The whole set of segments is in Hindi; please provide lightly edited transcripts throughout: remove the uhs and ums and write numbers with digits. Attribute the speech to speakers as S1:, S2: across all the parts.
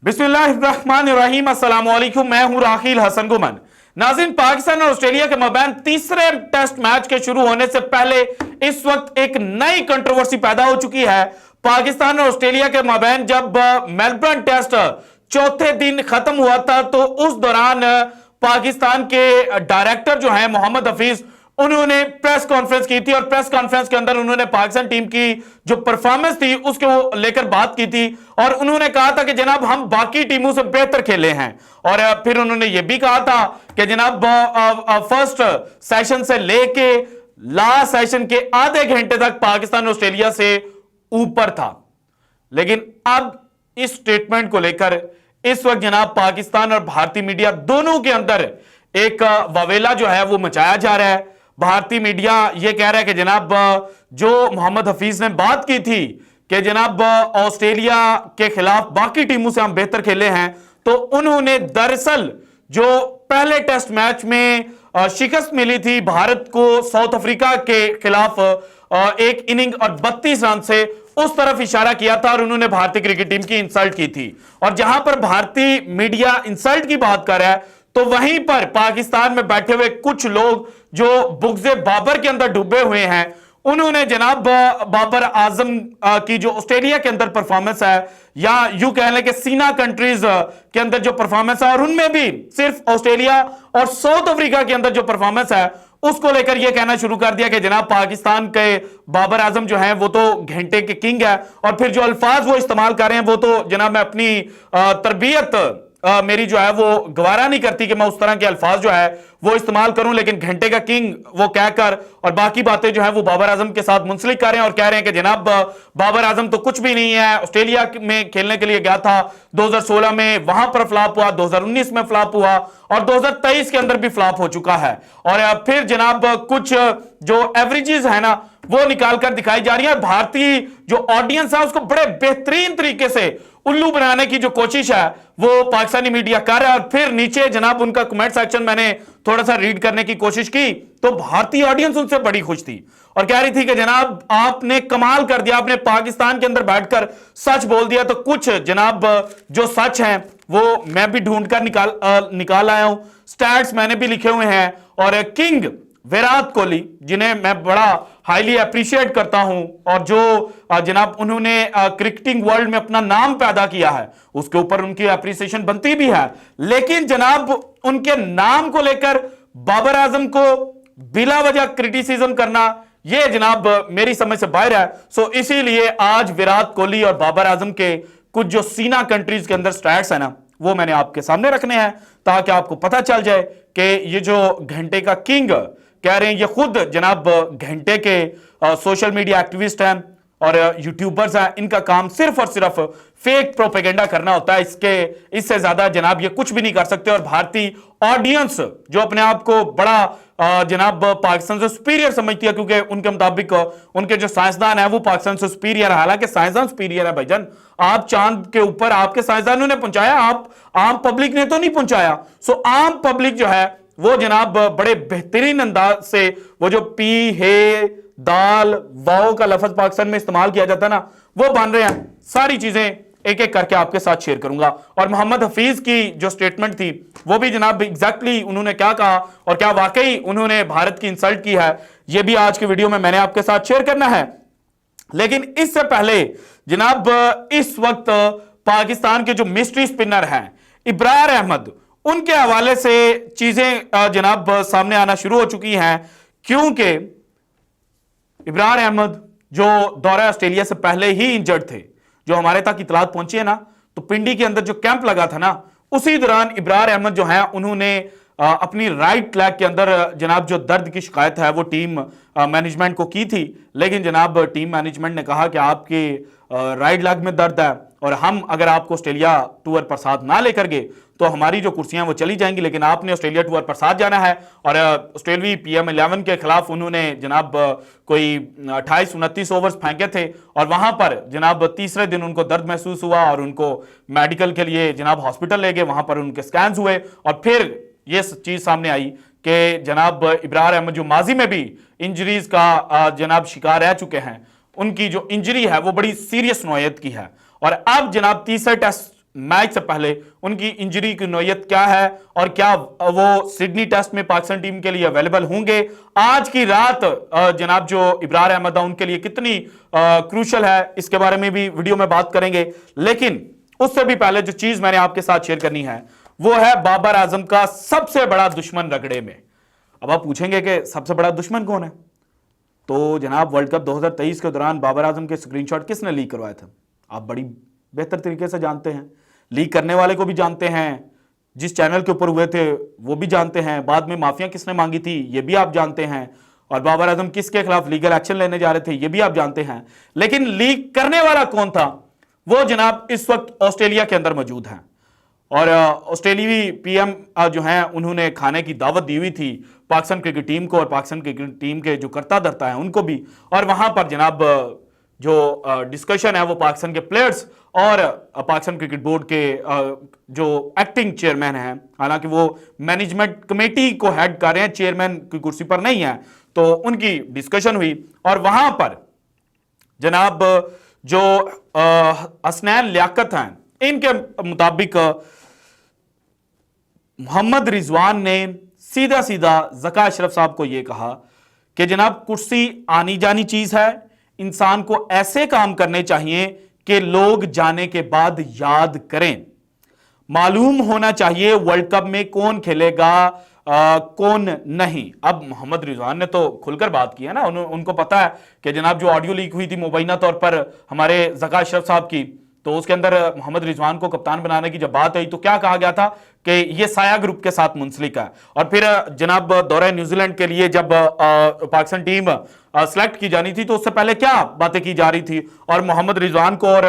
S1: बिस्मिल्लाहिर्रहमानिर्रहीम, अस्सलाम वालेकुम। मैं हूं राखिल हसन गुमन। नाज़रीन, पाकिस्तान और ऑस्ट्रेलिया के मबैन तीसरे टेस्ट मैच के शुरू होने से पहले इस वक्त एक नई कंट्रोवर्सी पैदा हो चुकी है। पाकिस्तान और ऑस्ट्रेलिया के मबैन जब मेलबर्न टेस्ट चौथे दिन खत्म हुआ था तो उस दौरान पाकिस्तान के डायरेक्टर जो हैं मोहम्मद हफीज, उन्होंने प्रेस कॉन्फ्रेंस की थी और प्रेस कॉन्फ्रेंस के अंदर उन्होंने पाकिस्तान टीम की जो परफॉर्मेंस थी उसको लेकर बात की थी और उन्होंने कहा था कि जनाब हम बाकी टीमों से बेहतर खेले हैं। और फिर उन्होंने यह भी कहा था कि जनाब फर्स्ट सेशन से लेके लास्ट सेशन के आधे घंटे तक पाकिस्तान ऑस्ट्रेलिया से ऊपर था। लेकिन अब इस स्टेटमेंट को लेकर इस वक्त जनाब पाकिस्तान और भारतीय मीडिया दोनों के अंदर एक वावेला जो है वो मचाया जा रहा है। भारतीय मीडिया यह कह रहा है कि जनाब जो मोहम्मद हफीज ने बात की थी कि जनाब ऑस्ट्रेलिया के खिलाफ बाकी टीमों से हम बेहतर खेले हैं, तो उन्होंने दरअसल जो पहले टेस्ट मैच में शिकस्त मिली थी भारत को साउथ अफ्रीका के खिलाफ एक इनिंग और 32 रन से, उस तरफ इशारा किया था और उन्होंने भारतीय क्रिकेट टीम की इंसल्ट की थी। और जहां पर भारतीय मीडिया इंसल्ट की बात कर रहा है तो वहीं पर पाकिस्तान में बैठे हुए कुछ लोग जो बुग़्ज़े बाबर के अंदर डूबे हुए हैं, उन्होंने जनाब बाबर आजम की जो ऑस्ट्रेलिया के अंदर परफॉर्मेंस है या यूं कह लें कि सीना कंट्रीज के अंदर जो परफॉर्मेंस है और उनमें भी सिर्फ ऑस्ट्रेलिया और साउथ अफ्रीका के अंदर जो परफॉर्मेंस है उसको लेकर यह कहना शुरू कर दिया कि जनाब पाकिस्तान के बाबर आजम जो हैं वो तो घंटे के किंग है। और फिर जो अल्फाज वो इस्तेमाल कर रहे हैं वो तो जनाब मैं अपनी तरबियत मेरी जो है वो गवारा नहीं करती कि मैं उस तरह के अल्फाज जो है वो इस्तेमाल करूं, लेकिन घंटे का किंग वो कहकर और बाकी बातें जो है वो बाबर आजम के साथ मुंसलिक कर रहे हैं और कह रहे हैं कि जनाब बाबर आजम तो कुछ भी नहीं है, ऑस्ट्रेलिया में खेलने के लिए गया था 2016 में, वहां पर फ्लॉप हुआ, 2019 में फ्लॉप हुआ और 2023 के अंदर भी फ्लॉप हो चुका है। और फिर जनाब कुछ जो एवरेजेस है ना वो निकाल कर दिखाई जा रही है। भारतीय जो ऑडियंस है उसको बड़े बेहतरीन तरीके से उल्लू बनाने की जो कोशिश है वो पाकिस्तानी मीडिया कर रहा है। और फिर नीचे जनाब उनका कमेंट सेक्शन मैंने थोड़ा सा रीड करने की कोशिश की तो भारतीय ऑडियंस उनसे बड़ी खुश थी और कह रही थी कि जनाब आपने कमाल कर दिया, आपने पाकिस्तान के अंदर बैठकर सच बोल दिया। तो कुछ जनाब जो सच है वो मैं भी ढूंढ कर निकाल आया हूं, स्टैट्स मैंने भी लिखे हुए हैं। और किंग विराट कोहली, जिन्हें मैं बड़ा हाईली अप्रिशिएट करता हूं और जो जनाब उन्होंने क्रिकेटिंग वर्ल्ड में अपना नाम पैदा किया है, उसके ऊपर उनकी अप्रिसिएशन बनती भी है। लेकिन जनाब उनके नाम को लेकर बाबर आजम को बिला वजह क्रिटिसिज्म करना यह जनाब मेरी समझ से बाहर है। सो इसीलिए आज विराट कोहली और बाबर आजम के कुछ जो सीना कंट्रीज के अंदर स्टैट्स है ना वो मैंने आपके सामने रखने हैं ताकि आपको पता चल जाए कि ये जो घंटे का किंग कह रहे हैं ये खुद जनाब घंटे के सोशल मीडिया एक्टिविस्ट हैं और यूट्यूबर्स हैं। इनका काम सिर्फ और सिर्फ फेक प्रोपेगेंडा करना होता है, इससे ज्यादा जनाब ये कुछ भी नहीं कर सकते। और भारतीय ऑडियंस जो अपने आप को बड़ा जनाब पाकिस्तान से सुपीरियर समझती है, क्योंकि उनके मुताबिक उनके जो साइंसदान है वो पाकिस्तान से सुपीरियर है। हालांकि साइंसदान सुपीरियर है भाईजान, आप चांद के ऊपर आपके साइंसदानों ने पहुंचाया, आप आम पब्लिक ने तो नहीं पहुंचाया। सो आम पब्लिक जो है वो जनाब बड़े बेहतरीन अंदाज से वो जो पी हे दाल वाओ का लफ्ज पाकिस्तान में इस्तेमाल किया जाता है ना वो बन रहे हैं। सारी चीजें एक एक करके आपके साथ शेयर करूंगा। और मोहम्मद हफीज की जो स्टेटमेंट थी वो भी जनाब एग्जैक्टली उन्होंने क्या कहा और क्या वाकई उन्होंने भारत की इंसल्ट की है, ये भी आज की वीडियो में मैंने आपके साथ शेयर करना है। लेकिन इससे पहले जनाब इस वक्त पाकिस्तान के जो मिस्ट्री स्पिनर हैं इब्रार अहमद, उनके हवाले से चीजें जनाब सामने आना शुरू हो चुकी हैं, क्योंकि इब्रार अहमद जो दौरा ऑस्ट्रेलिया से पहले ही इंजर्ड थे, जो हमारे तक इतलात पहुंची है ना, तो पिंडी के अंदर जो कैंप लगा था ना उसी दौरान इब्रार अहमद जो है उन्होंने अपनी राइट लेग के अंदर जनाब जो दर्द की शिकायत है वो टीम मैनेजमेंट को की थी। लेकिन जनाब टीम मैनेजमेंट ने कहा कि आपके राइट लेग में दर्द है और हम अगर आपको ऑस्ट्रेलिया टूर पर साथ ना लेकर गए तो हमारी जो कुर्सियां वो चली जाएंगी, लेकिन आपने ऑस्ट्रेलिया टूर पर साथ जाना है। और ऑस्ट्रेलियावी PM11 के खिलाफ उन्होंने जनाब कोई 28-29 ओवर्स फेंके थे और वहां पर जनाब तीसरे दिन उनको दर्द महसूस हुआ और उनको मेडिकल के लिए जनाब हॉस्पिटल ले गए, वहां पर उनके स्कैन्स हुए और फिर ये चीज सामने आई कि जनाब इब्रार अहमद जो माजी में भी इंजरीज का जनाब शिकार रह चुके हैं, उनकी जो इंजरी है वो बड़ी सीरियस नौयत की है। और अब जनाब तीसरे टेस्ट मैच से पहले उनकी इंजरी की नौयत क्या है और क्या वो सिडनी टेस्ट में पाकिस्तान टीम के लिए अवेलेबल होंगे, आज की रात जनाब जो इब्रार अहमद है उनके लिए कितनी क्रूशल है, इसके बारे में भी वीडियो में बात करेंगे। लेकिन उससे भी पहले जो चीज मैंने आपके साथ शेयर करनी है वो है बाबर आजम का सबसे बड़ा दुश्मन रगड़े में। अब आप पूछेंगे कि सबसे बड़ा दुश्मन कौन है, तो जनाब वर्ल्ड कप 2023 के दौरान बाबर आजम के स्क्रीनशॉट किसने लीक करवाए थे, आप बड़ी बेहतर तरीके से जानते हैं। लीक करने वाले को भी जानते हैं, जिस चैनल के ऊपर हुए थे वो भी जानते हैं, बाद में माफिया किसने मांगी थी ये भी आप जानते हैं, और बाबर आजम किसके खिलाफ लीगल एक्शन लेने जा रहे थे ये भी आप जानते हैं। लेकिन लीक करने वाला कौन था, वो जनाब इस वक्त ऑस्ट्रेलिया के अंदर मौजूद हैं। और ऑस्ट्रेलियावी पीएम जो हैं उन्होंने खाने की दावत दी हुई थी पाकिस्तान क्रिकेट टीम को और पाकिस्तान क्रिकेट टीम के जो करता धरता है उनको भी, और वहां पर जनाब जो डिस्कशन है वो पाकिस्तान के प्लेयर्स और पाकिस्तान क्रिकेट बोर्ड के जो एक्टिंग चेयरमैन हैं, हालांकि वो मैनेजमेंट कमेटी को हेड कर रहे हैं, चेयरमैन की कुर्सी पर नहीं है, तो उनकी डिस्कशन हुई। और वहां पर जनाब जो हसनैन लियाकत हैं इनके मुताबिक मोहम्मद रिजवान ने सीधा सीधा ज़का अशरफ साहब को यह कहा कि जनाब कुर्सी आनी जानी चीज है, इंसान को ऐसे काम करने चाहिए कि लोग जाने के बाद याद करें, मालूम होना चाहिए वर्ल्ड कप में कौन खेलेगा कौन नहीं। अब मोहम्मद रिजवान ने तो खुलकर बात की है ना, उनको पता है कि जनाब जो ऑडियो लीक हुई थी मुबैना तौर पर हमारे ज़का अशरफ साहब की, तो उसके अंदर मोहम्मद रिजवान को कप्तान बनाने की जब बात आई तो क्या कहा गया था कि ये साया ग्रुप के साथ मुंसलिक है। और फिर जनाब दौरे न्यूजीलैंड के लिए जब पाकिस्तान टीम सिलेक्ट की जानी थी तो उससे पहले क्या बातें की जा रही थी, और मोहम्मद रिजवान को और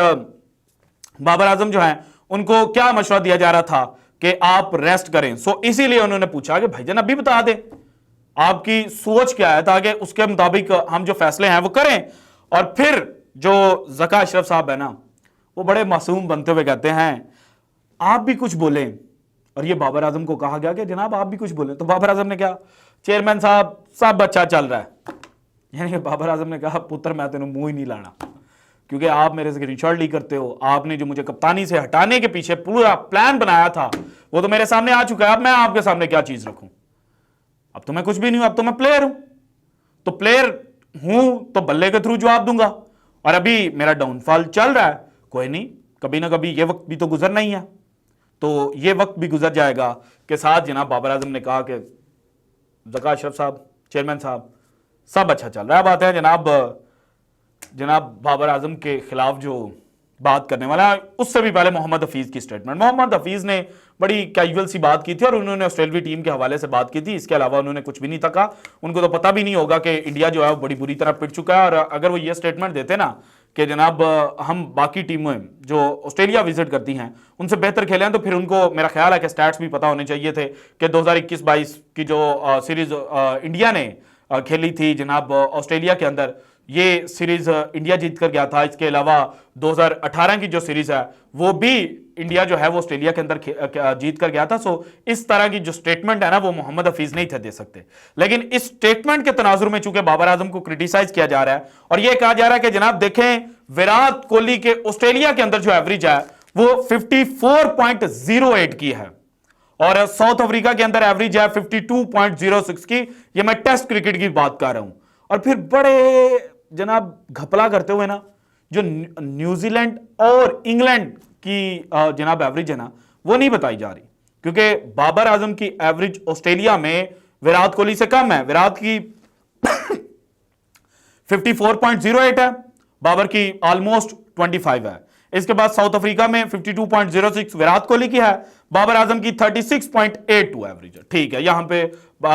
S1: बाबर आजम जो हैं उनको क्या मशवरा दिया जा रहा था कि आप रेस्ट करें। सो इसीलिए उन्होंने पूछा कि भाईजान अभी बता दें आपकी सोच क्या है, ताकि उसके मुताबिक हम जो फैसले हैं वो करें। और फिर जो ज़का अशरफ साहब है ना वो बड़े मासूम बनते हुए कहते हैं आप भी कुछ बोलें, और ये बाबर आजम को कहा गया कि जनाब आप भी कुछ बोलें, तो बाबर आजम ने कहा चेयरमैन साहब सब अच्छा चल रहा है, यानी कि बाबर आजम ने कहा पुत्र मैं तेनों मुंह ही नहीं लाना, क्योंकि आप मेरे स्क्रीनशॉट लीक करते हो, आपने जो मुझे कप्तानी से हटाने के पीछे पूरा प्लान बनाया था वो तो मेरे सामने आ चुका है, अब मैं आपके सामने क्या चीज रखूं, अब तो मैं कुछ भी नहीं हूं, अब तो मैं प्लेयर हूं, तो प्लेयर हूं तो बल्ले के थ्रू जवाब दूंगा, और अभी मेरा डाउनफॉल चल रहा है, कोई नहीं कभी ना कभी ये वक्त भी तो गुजरना ही है, तो ये वक्त भी गुजर जाएगा। के साथ जनाब बाबर आजम ने कहा कि ज़का अशरफ साहब चेयरमैन साहब सब अच्छा चल रहा है। बात है जनाब बाबर आजम के खिलाफ जो बात करने वाला है उससे भी पहले मोहम्मद हफीज की स्टेटमेंट। मोहम्मद हफीज ने बड़ी कैजुअल सी बात की थी और उन्होंने ऑस्ट्रेलियाई टीम के हवाले से बात की थी, इसके अलावा उन्होंने कुछ भी नहीं था कहा। उनको तो पता भी नहीं होगा कि इंडिया जो है वो बड़ी बुरी तरह पिट चुका है, और अगर वो ये स्टेटमेंट देते ना कि जनाब हम बाकी टीमें जो ऑस्ट्रेलिया विजिट करती हैं उनसे बेहतर खेले हैं, तो फिर उनको मेरा ख्याल है कि स्टैट्स भी पता होने चाहिए थे कि 2021-22 की जो सीरीज इंडिया ने खेली थी जनाब ऑस्ट्रेलिया के अंदर, ये सीरीज इंडिया जीत कर गया था। इसके अलावा 2018 की जो सीरीज है वो भी इंडिया जो है वो ऑस्ट्रेलिया के अंदर जीत कर गया था। सो इस तरह की जो स्टेटमेंट है ना वो मोहम्मद हफीज नहीं थे दे सकते, लेकिन इस स्टेटमेंट के तनाजुर में चूंकि बाबर आजम को क्रिटिसाइज किया जा रहा है और यह कहा जा रहा है कि जनाब देखें विराट कोहली के ऑस्ट्रेलिया के अंदर जो एवरेज है वो 54.08 की है, और साउथ अफ्रीका के अंदर एवरेज है 52.06 की। ये मैं टेस्ट क्रिकेट की बात कर रहा हूं। और फिर बड़े जनाब घपला करते हुए ना जो न्यूजीलैंड और इंग्लैंड की जनाब एवरेज है ना वो नहीं बताई जा रही, क्योंकि बाबर आजम की एवरेज ऑस्ट्रेलिया में विराट कोहली से कम है। विराट की 54.08 है, बाबर की ऑलमोस्ट 25 है। इसके बाद साउथ अफ्रीका में 52.06 विराट कोहली की है, बाबर आजम की 36.82 एवरेज है। ठीक है, यहां पे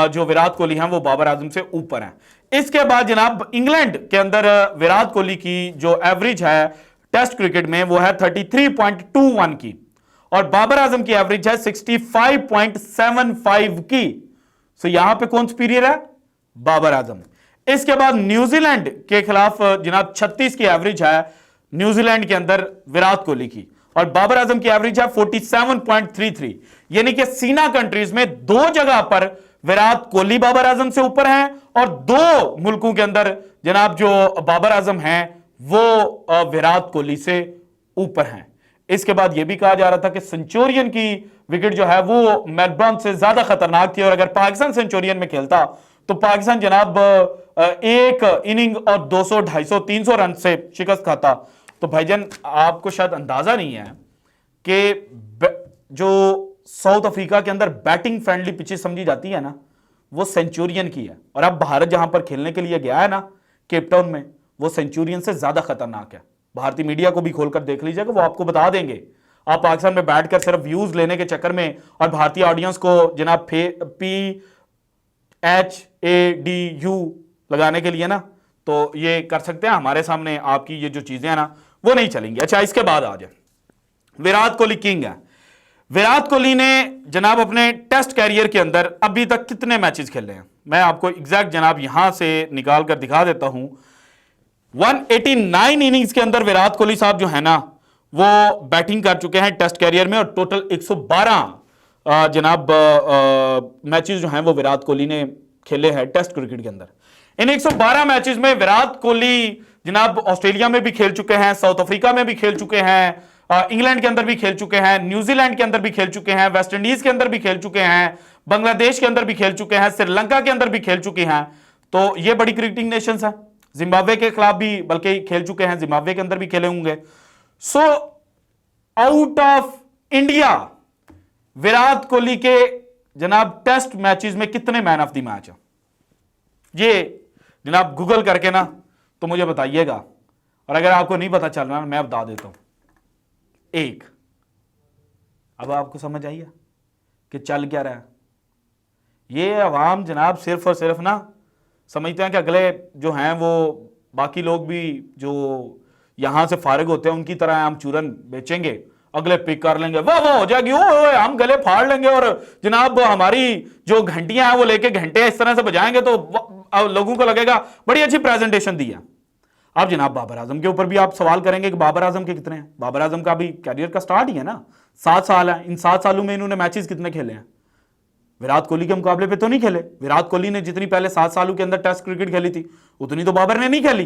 S1: जो विराट कोहली हैं वो बाबर आजम से ऊपर हैं। इसके बाद जनाब इंग्लैंड के अंदर विराट कोहली की जो एवरेज है टेस्ट क्रिकेट में वो है 33.21 की, और बाबर आजम की एवरेज है 65.75 की। सो यहां पे कौन सुपीरियर है? बाबर आजम। इसके बाद न्यूजीलैंड के खिलाफ जनाब 36 की एवरेज है न्यूजीलैंड के अंदर विराट कोहली की, और बाबर आजम की एवरेज है 47.33। यानी कि सीना कंट्रीज में दो जगह पर विराट कोहली बाबर आजम से ऊपर हैं, और दो मुल्कों के अंदर जनाब जो बाबर आजम हैं वो विराट कोहली से ऊपर हैं। इसके बाद यह भी कहा जा रहा था कि सेंचुरियन की विकेट जो है वो मेलबर्न से ज्यादा खतरनाक थी और अगर पाकिस्तान सेंचुरियन में खेलता तो पाकिस्तान जनाब एक इनिंग और 200, 250, 300 रन से शिकस्त खाता। तो भाईजान आपको शायद अंदाजा नहीं है कि जो साउथ अफ्रीका के अंदर बैटिंग फ्रेंडली पिचेस समझी जाती है ना, वो सेंचुरियन की है। और अब भारत जहां पर खेलने के लिए गया है ना केपटाउन में, वो सेंचुरियन से ज्यादा खतरनाक है। भारतीय मीडिया को भी खोलकर देख लीजिएगा, वो आपको बता देंगे। आप पाकिस्तान में बैठकर सिर्फ व्यूज लेने के चक्कर में और भारतीय ऑडियंस को जनाब PHADU लगाने के लिए ना, तो ये कर सकते हैं। हमारे सामने आपकी ये जो चीजें हैं ना वो नहीं चलेंगी। अच्छा, इसके बाद आ जाए, विराट कोहली किंग है। विराट कोहली ने जनाब अपने टेस्ट कैरियर के अंदर अभी तक कितने मैचेस खेले हैं, मैं आपको एग्जैक्ट जनाब यहां से निकाल कर दिखा देता हूं। 189 इनिंग्स के अंदर विराट कोहली साहब जो है ना वो बैटिंग कर चुके हैं टेस्ट कैरियर में, और टोटल 112 जनाब मैचेस जो हैं वो विराट कोहली ने खेले हैं टेस्ट क्रिकेट के अंदर। इन 112 मैचेस में विराट कोहली जनाब ऑस्ट्रेलिया में भी खेल चुके हैं, साउथ अफ्रीका में भी खेल चुके हैं, इंग्लैंड के अंदर भी खेल चुके हैं, न्यूजीलैंड के अंदर भी खेल चुके हैं, वेस्ट इंडीज के अंदर भी खेल चुके हैं, बांग्लादेश के अंदर भी खेल चुके हैं, श्रीलंका के अंदर भी खेल चुके हैं। तो ये बड़ी क्रिकेटिंग नेशंस है। जिम्बाब्वे के खिलाफ भी बल्कि खेल चुके हैं, जिम्बाब्वे के अंदर भी खेले होंगे। So out of India Virat Kohli के जनाब टेस्ट मैचेस में कितने मैन ऑफ द मैच है, ये जनाब गूगल करके ना तो मुझे बताइएगा। और अगर आपको नहीं पता चल रहा मैं बता देता हूं, एक। अब आपको समझ आई है कि चल क्या रहा है। ये अवाम जनाब सिर्फ और सिर्फ ना समझते हैं कि अगले जो हैं वो बाकी लोग भी जो यहां से फारिग होते हैं उनकी तरह हम चूरन बेचेंगे, अगले पिक कर लेंगे, वाह वाह हो जाएगी, ओ हम गले फाड़ लेंगे और जनाब हमारी जो घंटियां हैं वो लेके घंटे इस तरह से बजाएंगे तो लोगों को लगेगा बड़ी अच्छी प्रेजेंटेशन दी है। अब जनाब बाबर आजम के ऊपर भी आप सवाल करेंगे कि बाबर आजम के कितने हैं। बाबर आजम का भी कैरियर का स्टार्ट ही है ना, 7 साल है। इन 7 सालों में इन्होंने मैचेस कितने खेले हैं? विराट कोहली के मुकाबले पे तो नहीं खेले। विराट कोहली ने जितनी पहले 7 सालों के अंदर टेस्ट क्रिकेट खेली थी उतनी तो बाबर ने नहीं खेली।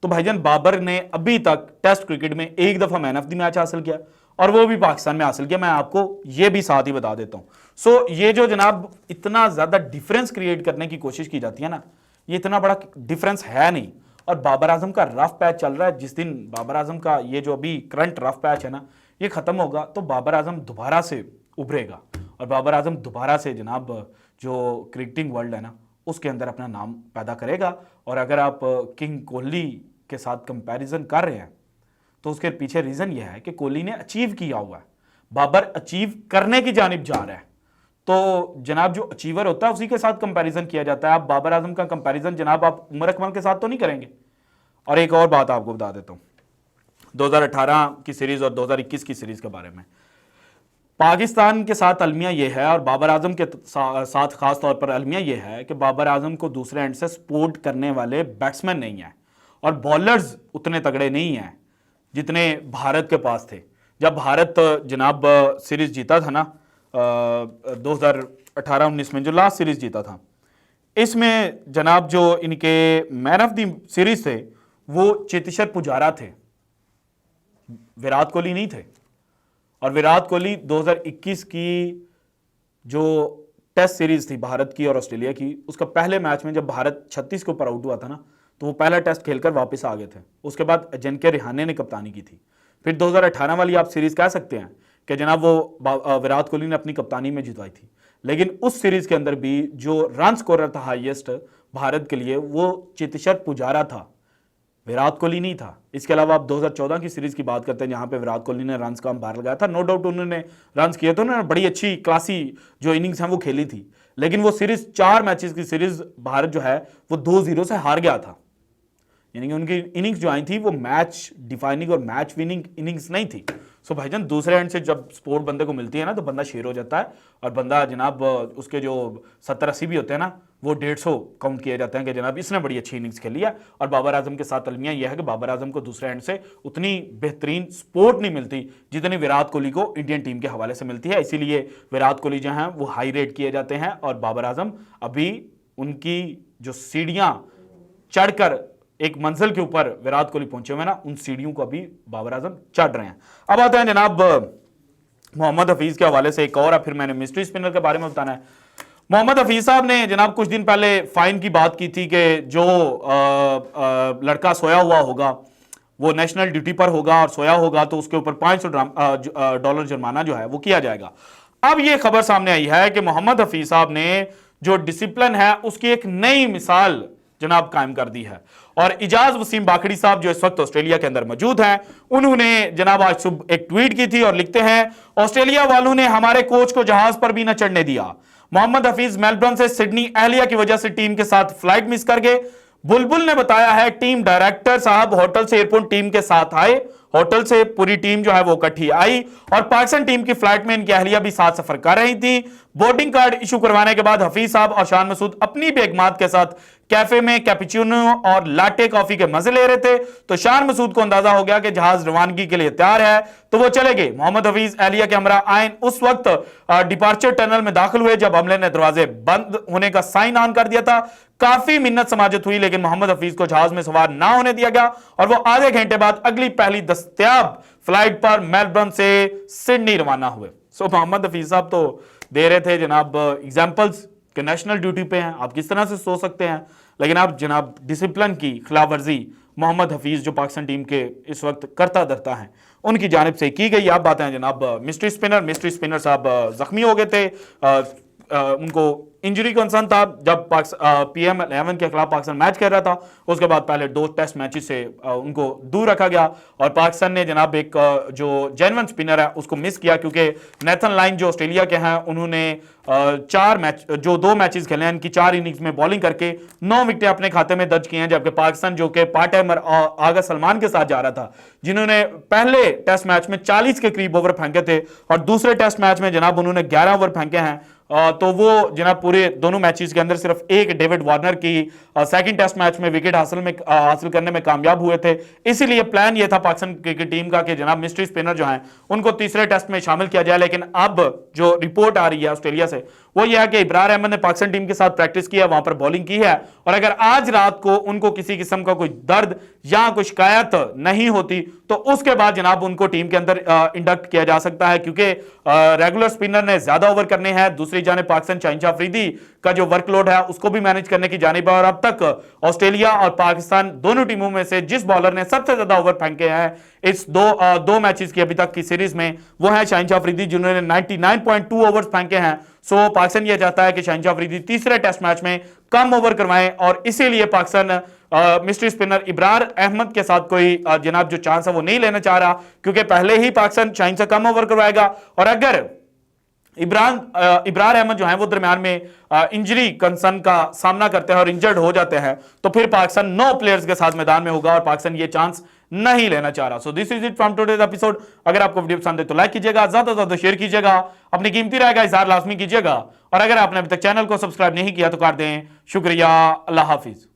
S1: तो भाईजान बाबर ने अभी तक टेस्ट क्रिकेट में एक दफा मैन ऑफ द मैच हासिल किया और वो भी पाकिस्तान में हासिल किया। मैं आपको ये भी साथ ही बता देता हूं। सो ये जो जनाब इतना ज्यादा डिफरेंस क्रिएट करने की कोशिश की जाती है ना, ये इतना बड़ा डिफरेंस है नहीं। और बाबर आजम का रफ पैच चल रहा है। जिस दिन बाबर आजम का ये जो अभी करंट रफ पैच है ना ये खत्म होगा तो बाबर आजम दोबारा से उभरेगा और बाबर आजम दोबारा से जनाब जो क्रिकेटिंग वर्ल्ड है ना उसके अंदर अपना नाम पैदा करेगा। और अगर आप किंग कोहली के साथ कंपैरिजन कर रहे हैं तो उसके पीछे रीजन यह है कि कोहली ने अचीव किया हुआ है, बाबर अचीव करने की जानिब जा रहा है। तो जनाब जो अचीवर होता है उसी के साथ कंपैरिजन किया जाता है। आप बाबर आजम का कंपैरिजन जनाब आप उमर अकमल के साथ तो नहीं करेंगे। और एक और बात आपको बता देता हूं 2018 की सीरीज और 2021 की सीरीज के बारे में। पाकिस्तान के साथ अलमिया यह है और बाबर आजम के साथ खास तौर पर अलमिया यह है कि बाबर आजम को दूसरे एंड से सपोर्ट करने वाले बैट्समैन नहीं है और बॉलर्स उतने तगड़े नहीं हैं जितने भारत के पास थे। जब भारत जनाब सीरीज जीता था ना 2018-19 में जो लास्ट सीरीज जीता था, इसमें जनाब जो इनके मैन ऑफ द सीरीज थे वो चेतेश्वर पुजारा थे, विराट कोहली नहीं थे। और विराट कोहली 2021 की जो टेस्ट सीरीज थी भारत की और ऑस्ट्रेलिया की, उसका पहले मैच में जब भारत 36 के ऊपर आउट हुआ था ना तो वो पहला टेस्ट खेलकर वापस आ गए थे। उसके बाद अजिंक्य रिहाने ने कप्तानी की थी। फिर 2018 वाली आप सीरीज कह सकते हैं कि जनाब वो विराट कोहली ने अपनी कप्तानी में जितवाई थी। लेकिन उस सीरीज के अंदर भी जो रन स्कोरर था हाईएस्ट भारत के लिए वो चेतेश्वर पुजारा था, विराट कोहली नहीं था। इसके अलावा आप 2014 की सीरीज की बात करते हैं जहां पे विराट कोहली ने रन्स का अंपायर लगाया था। नो डाउट उन्होंने रन्स किए थे, उन्होंने बड़ी अच्छी क्लासी जो इनिंग्स हैं वो खेली थी। लेकिन वो सीरीज 4 मैचेस की सीरीज भारत जो है वो 2-0 से हार गया था। यानी कि उनकी इनिंग्स जो आई थी वो मैच डिफाइनिंग और मैच विनिंग इनिंग्स नहीं थी। सो भाईजान दूसरे एंड से जब स्पोर्ट बंदे को मिलती है ना तो बंदा शेर हो जाता है और बंदा जनाब उसके जो 70-80 भी होते हैं ना वो 150 काउंट किए जाते हैं कि जनाब इसने बड़ी अच्छी इनिंग्स खेली है। और बाबर आजम के साथ अलमिया यह है कि बाबर आजम को दूसरे एंड से उतनी बेहतरीन सपोर्ट नहीं मिलती जितनी विराट कोहली को इंडियन टीम के हवाले से मिलती है। इसीलिए विराट कोहली जो हैं वो हाई रेट किए जाते हैं और बाबर आजम अभी उनकी जो सीढ़ियां चढ़कर एक मंजिल के ऊपर विराट कोहली पहुंचे हुए ना, उन सीढ़ियों को अभी बाबर आजम चढ़ रहे हैं। अब आते हैं जनाब मोहम्मद हफीज के हवाले से एक और, फिर मैंने मिस्ट्री स्पिनर के बारे में बताना है। मोहम्मद हफीज साहब ने जनाब कुछ दिन पहले फाइन की बात की थी कि जो लड़का सोया हुआ होगा वो नेशनल ड्यूटी पर होगा और सोया होगा तो उसके ऊपर $500 जुर्माना जो है वो किया जाएगा। अब ये खबर सामने आई है कि मोहम्मद हफीज साहब ने जो डिसिप्लिन है उसकी एक नई मिसाल जनाब कायम कर दी है। और इजाज वसीम बाखड़ी साहब जो इस वक्त ऑस्ट्रेलिया के अंदर मौजूद हैं, उन्होंने जनाब आज सुबह एक ट्वीट की थी और लिखते हैं, ऑस्ट्रेलिया वालों ने हमारे कोच को जहाज पर भी न चढ़ने दिया। मोहम्मद हफीज मेलबर्न से सिडनी अहलिया की वजह से टीम के साथ फ्लाइट मिस कर गए। बुलबुल ने बताया है टीम डायरेक्टर साहब होटल से एयरपोर्ट टीम के साथ आए, होटल से पूरी टीम जो है वो इकट्ठी आई और पाकिस्तान टीम की फ्लाइट में इनकी अहलिया भी साथ सफर कर रही थी। बोर्डिंग कार्ड इशू करवाने के बाद हफीज साहब और शान मसूद अपनी बेगमात के साथ कैफे में कैपुचिनो और लाटे कॉफी के मजे ले रहे थे, तो शान मसूद को अंदाजा हो गया कि जहाज रवानगी के लिए तैयार है, तो वो चले गए। मोहम्मद हफीज अहलिया के हमरा आइन उस वक्त डिपार्चर टनल में दाखिल हुए जब हमले ने दरवाजे बंद होने का साइन ऑन कर दिया था। काफी मिन्नत समाजत हुई लेकिन मोहम्मद हफीज को जहाज में सवार ना होने दिया गया और वो आधे घंटे बाद अगली पहली दस्तयाब फ्लाइट पर मेलबर्न से सिडनी रवाना हुए। सो मोहम्मद हफीज साहब तो दे रहे थे जनाब एग्जाम्पल्स कि नेशनल ड्यूटी पे हैं, आप किस तरह से सो सकते हैं, लेकिन आप जनाब डिसिप्लिन की खिलाफ वर्जी मोहम्मद हफीज जो पाकिस्तान टीम के इस वक्त करता धरता है उनकी जानिब से की गई। आप बातें हैं जनाब मिस्ट्री स्पिनर साहब जख्मी हो गए थे, उनको इंजरी कंसर्न था जब PM11 के खिलाफ पाकिस्तान मैच खेल रहा था। उसके बाद पहले 2 टेस्ट मैचेस से उनको दूर रखा गया और पाकिस्तान ने जनाब एक जो जेन्युइन स्पिनर है उसको मिस किया क्योंकि नेथन लाइन जो ऑस्ट्रेलिया के हैं उन्होंने 2 मैचेस खेले हैं, इनकी 4 इनिंग्स में बॉलिंग करके 9 विकेटें अपने खाते में दर्ज की हैं, जबकि पाकिस्तान जो कि पार्ट टाइमर आगा सलमान के साथ जा रहा था जिन्होंने पहले टेस्ट मैच में 40 के करीब ओवर फेंके थे और दूसरे टेस्ट मैच में जनाब उन्होंने 11 ओवर फेंके हैं, तो वो जनाब पूरे दोनों मैचेस के अंदर सिर्फ एक डेविड वार्नर की सेकंड टेस्ट मैच में विकेट हासिल करने में कामयाब हुए थे। इसीलिए प्लान ये था पाकिस्तान क्रिकेट टीम का कि जनाब मिस्ट्री स्पिनर जो हैं उनको तीसरे टेस्ट में शामिल किया जाए, लेकिन अब जो रिपोर्ट आ रही है ऑस्ट्रेलिया से वो यह है कि इब्रार अहमद ने पाकिस्तान टीम के साथ प्रैक्टिस की है, वहां पर बॉलिंग की है और अगर आज रात को उनको किसी किस्म का कोई दर्द या कोई शिकायत नहीं होती तो उसके बाद जनाब उनको टीम के अंदर इंडक्ट किया जा सकता है, क्योंकि रेगुलर स्पिनर ने ज्यादा ओवर करने हैं। दूसरी जानिब पाकिस्तान शाहिन अफरीदी का जो वर्कलोड है उसको भी मैनेज करने की जानिब है और अब तक ऑस्ट्रेलिया और पाकिस्तान दोनों टीमों में से जिस बॉलर ने सबसे ज्यादा ओवर फेंके हैं इस दो मैचेस की अभी तक की सीरीज में वो है शाहिन अफरीदी जिन्होंने 99.2 ओवर्स फेंके हैं। सो पाकिस्तान यह चाहता है कि शाहिन अफरीदी तीसरे टेस्ट मैच में कम ओवर करवाएं और इसीलिए पाकिस्तान मिस्ट्री स्पिनर इब्रार अहमद के साथ कोई जनाब जो चांस है वो नहीं लेना चाह रहा, क्योंकि पहले ही पाकिस्तान शाहिन से कम ओवर करवाएगा और अगर इब्रार अहमद जो है वो दरमियान में इंजरी कंसर्न का सामना करते हैं और इंजर्ड हो जाते हैं तो फिर पाकिस्तान 9 प्लेयर्स के साथ मैदान में होगा और पाकिस्तान ये चांस नहीं लेना चाह रहा। So this is it from today's episode. अगर आपको वीडियो पसंद है तो लाइक कीजिएगा, ज्यादा से ज्यादा शेयर कीजिएगा, अपनी कीमती राय का इजहार लाजमी कीजिएगा और अगर आपने अभी तक चैनल को सब्सक्राइब नहीं किया तो कर दें। शुक्रिया, अल्लाह हाफिज।